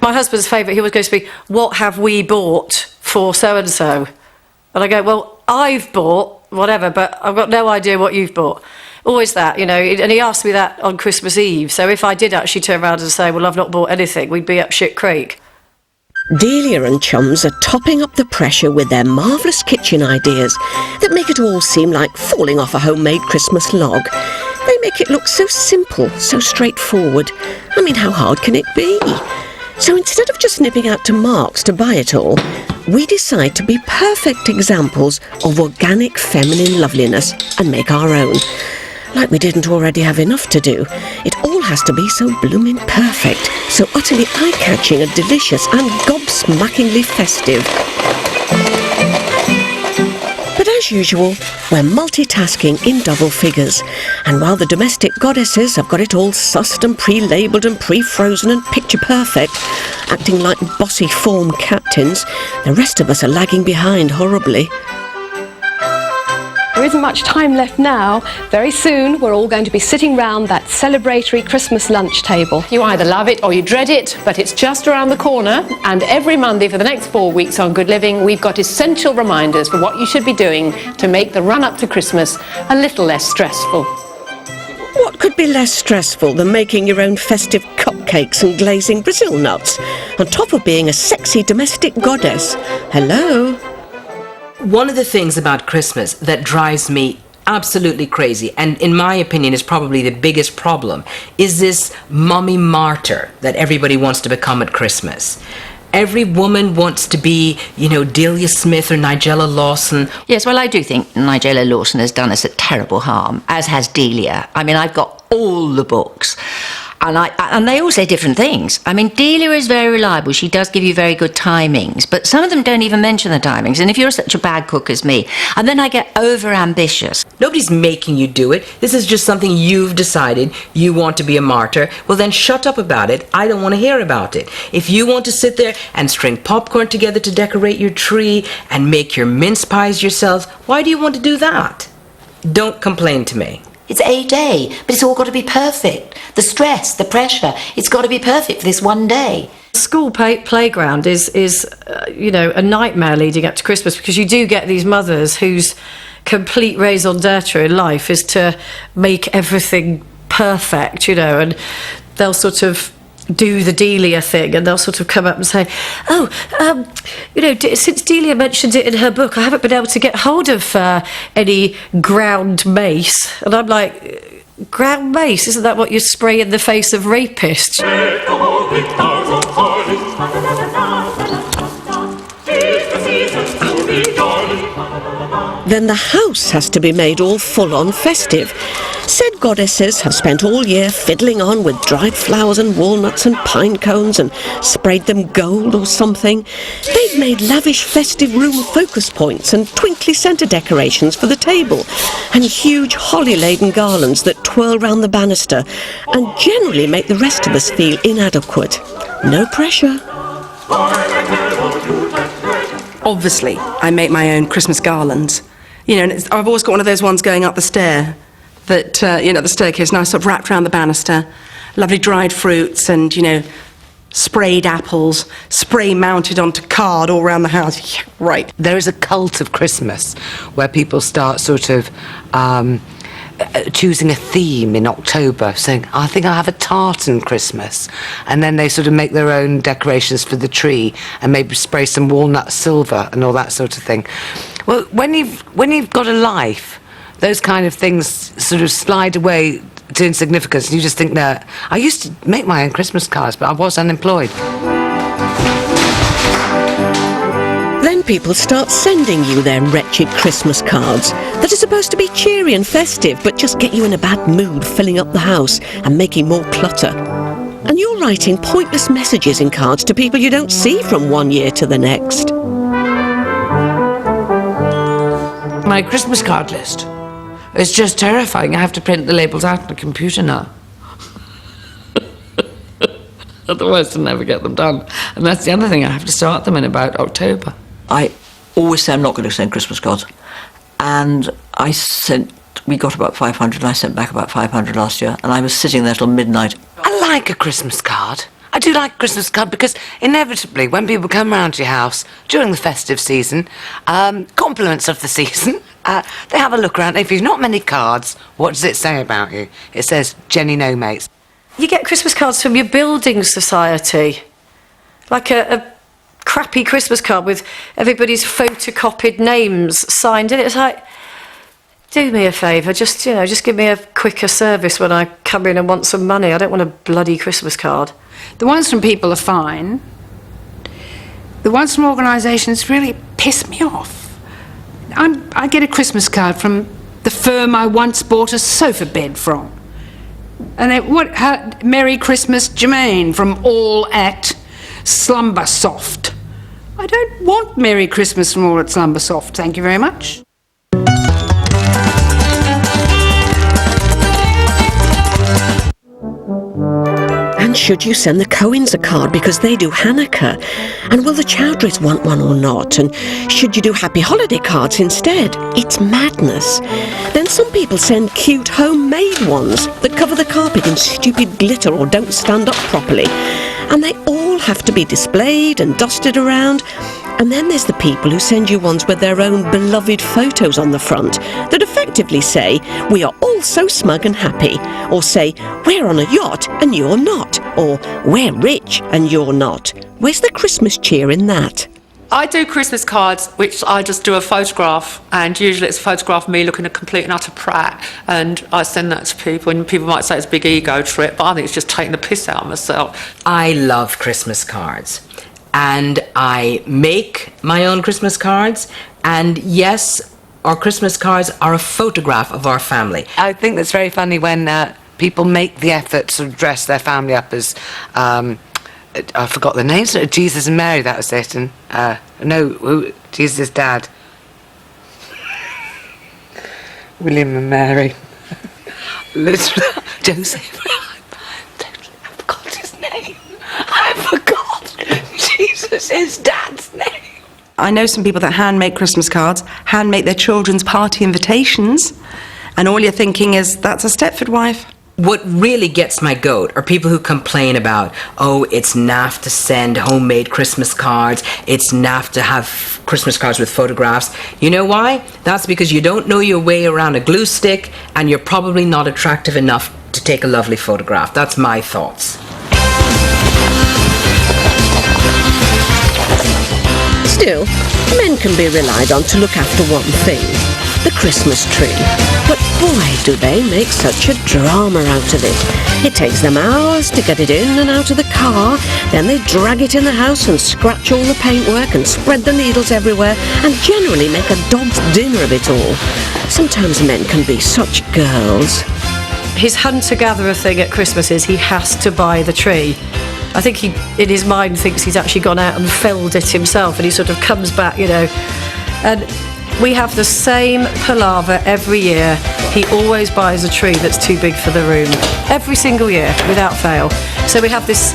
My husband's favourite, he always goes to me, what have we bought for so-and-so? And I go, well, I've bought whatever, but I've got no idea what you've bought. Always that, you know, and he asked me that on Christmas Eve. So if I did actually turn around and say, well, I've not bought anything, we'd be up shit creek. Delia and chums are topping up the pressure with their marvellous kitchen ideas that make it all seem like falling off a homemade Christmas log. They make it look so simple, so straightforward. I mean, how hard can it be? So instead of just nipping out to Marks to buy it all, we decide to be perfect examples of organic feminine loveliness and make our own. Like we didn't already have enough to do. It all has to be so blooming perfect, so utterly eye-catching and delicious and gobsmackingly festive. But as usual, we're multitasking in double figures. And while the domestic goddesses have got it all sussed and pre-labelled and pre-frozen and picture-perfect, acting like bossy form captains, the rest of us are lagging behind horribly. There isn't much time left now. Very soon we're all going to be sitting round that celebratory Christmas lunch table. You either love it or you dread it, but it's just around the corner, and every Monday for the next 4 weeks on Good Living we've got essential reminders for what you should be doing to make the run-up to Christmas a little less stressful. What could be less stressful than making your own festive cupcakes and glazing Brazil nuts, on top of being a sexy domestic goddess? Hello? One of the things about Christmas that drives me absolutely crazy, and in my opinion is probably the biggest problem, is this mummy martyr that everybody wants to become at Christmas. Every woman wants to be, you know, Delia Smith or Nigella Lawson. Yes, well, I do think Nigella Lawson has done us a terrible harm, as has Delia. I mean, I've got all the books. And they all say different things. I mean, Delia is very reliable. She does give you very good timings, but some of them don't even mention the timings. And if you're such a bad cook as me, and then I get over-ambitious. Nobody's making you do it. This is just something you've decided you want to be a martyr. Well, then shut up about it. I don't want to hear about it. If you want to sit there and string popcorn together to decorate your tree and make your mince pies yourself, why do you want to do that? Don't complain to me. It's a day, but it's all got to be perfect. The stress, the pressure, it's got to be perfect for this one day. School playground is you know, a nightmare leading up to Christmas, because you do get these mothers whose complete raison d'etre in life is to make everything perfect, you know, and they'll sort of do the Delia thing, and they'll sort of come up and say, oh, you know, since Delia mentioned it in her book, I haven't been able to get hold of any ground mace. And I'm like, ground mace? Isn't that what you spray in the face of rapists? Then the house has to be made all full-on festive. Said goddesses have spent all year fiddling on with dried flowers and walnuts and pine cones and sprayed them gold or something. They've made lavish festive room focus points and twinkly centre decorations for the table and huge holly-laden garlands that twirl round the banister and generally make the rest of us feel inadequate. No pressure. Obviously, I make my own Christmas garlands. You know, and I've always got one of those ones going up the stair, that, you know, the staircase, nice sort of wrapped around the banister, lovely dried fruits and, you know, sprayed apples, spray mounted onto card all around the house. Yeah, right. There is a cult of Christmas where people start sort of choosing a theme in October, saying, I think I'll have a tartan Christmas. And then they sort of make their own decorations for the tree and maybe spray some walnut silver and all that sort of thing. Well, when you've got a life, those kind of things sort of slide away to insignificance, and you just think that I used to make my own Christmas cards, but I was unemployed. Then people start sending you their wretched Christmas cards that are supposed to be cheery and festive, but just get you in a bad mood, filling up the house and making more clutter. And you're writing pointless messages in cards to people you don't see from one year to the next. My Christmas card list is just terrifying. I have to print the labels out on the computer now. Otherwise I'll never get them done. And that's the other thing, I have to start them in about October. I always say I'm not going to send Christmas cards. And we got about 500, and I sent back about 500 last year, and I was sitting there till midnight. I like a Christmas card. I do like a Christmas card because inevitably when people come round to your house during the festive season, compliments of the season, they have a look around. If you've not many cards, what does it say about you? It says, Jenny no mates. You get Christmas cards from your building society. Like a crappy Christmas card with everybody's photocopied names signed in it. It's like, do me a favour, just give me a quicker service when I come in and want some money. I don't want a bloody Christmas card. The ones from people are fine. The ones from organisations really piss me off. I get a Christmas card from the firm I once bought a sofa bed from. And Merry Christmas, Jermaine, from All at Slumbersoft. I don't want Merry Christmas from All at Slumbersoft, thank you very much. And should you send the Cohens a card because they do Hanukkah? And will the Chowdhuries want one or not? And should you do happy holiday cards instead? It's madness. Then some people send cute homemade ones that cover the carpet in stupid glitter or don't stand up properly. And they all have to be displayed and dusted around. And then there's the people who send you ones with their own beloved photos on the front that effectively say, we are all so smug and happy, or say, we're on a yacht and you're not, or we're rich and you're not. Where's the Christmas cheer in that? I do Christmas cards, which I just do a photograph, and usually it's a photograph of me looking a complete and utter prat, and I send that to people, and people might say it's a big ego trip, but I think it's just taking the piss out of myself. I love Christmas cards. And I make my own Christmas cards. And yes, our Christmas cards are a photograph of our family. I think that's very funny when people make the effort to dress their family up as, I forgot the names, Jesus and Mary, that was it. And Jesus' dad. William and Mary. Joseph. I forgot his name. I forgot Jesus' dad's name. I know some people that hand-make Christmas cards, hand-make their children's party invitations, and all you're thinking is, that's a Stepford wife. What really gets my goat are people who complain about, oh, it's naff to send homemade Christmas cards, it's naff to have Christmas cards with photographs. You know why? That's because you don't know your way around a glue stick, and you're probably not attractive enough to take a lovely photograph. That's my thoughts. Still, men can be relied on to look after one thing, the Christmas tree. But boy, do they make such a drama out of it. It takes them hours to get it in and out of the car, then they drag it in the house and scratch all the paintwork and spread the needles everywhere and generally make a dog's dinner of it all. Sometimes men can be such girls. His hunter-gatherer thing at Christmas is he has to buy the tree. I think he, in his mind, thinks he's actually gone out and felled it himself, and he sort of comes back, and we have the same palaver every year. He always buys a tree that's too big for the room. Every single year, without fail. So we have this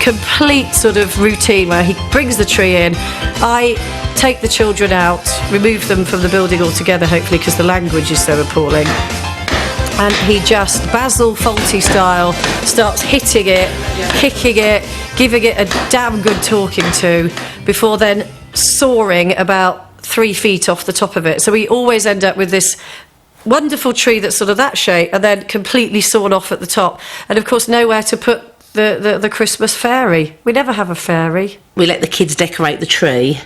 complete sort of routine where he brings the tree in. I take the children out, remove them from the building altogether, hopefully, because the language is so appalling. And he just, Basil Fawlty style, starts hitting it, kicking it, giving it a damn good talking to, before then soaring about 3 feet off the top of it. So we always end up with this wonderful tree that's sort of that shape, and then completely sawn off at the top. And of course, nowhere to put the Christmas fairy. We never have a fairy. We let the kids decorate the tree,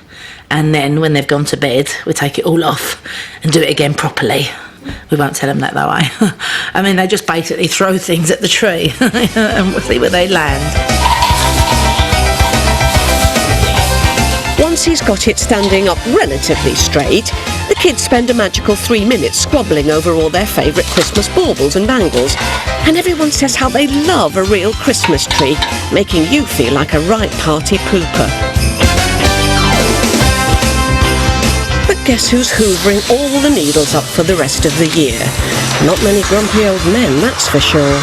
and then when they've gone to bed, we take it all off and do it again properly. We won't tell them that, though, I mean, they just basically throw things at the tree and we'll see where they land. Once he's got it standing up relatively straight, the kids spend a magical 3 minutes squabbling over all their favourite Christmas baubles and bangles, and everyone says how they love a real Christmas tree, making you feel like a right party pooper. But guess who's hoovering all the needles up for the rest of the year? Not many grumpy old men, that's for sure.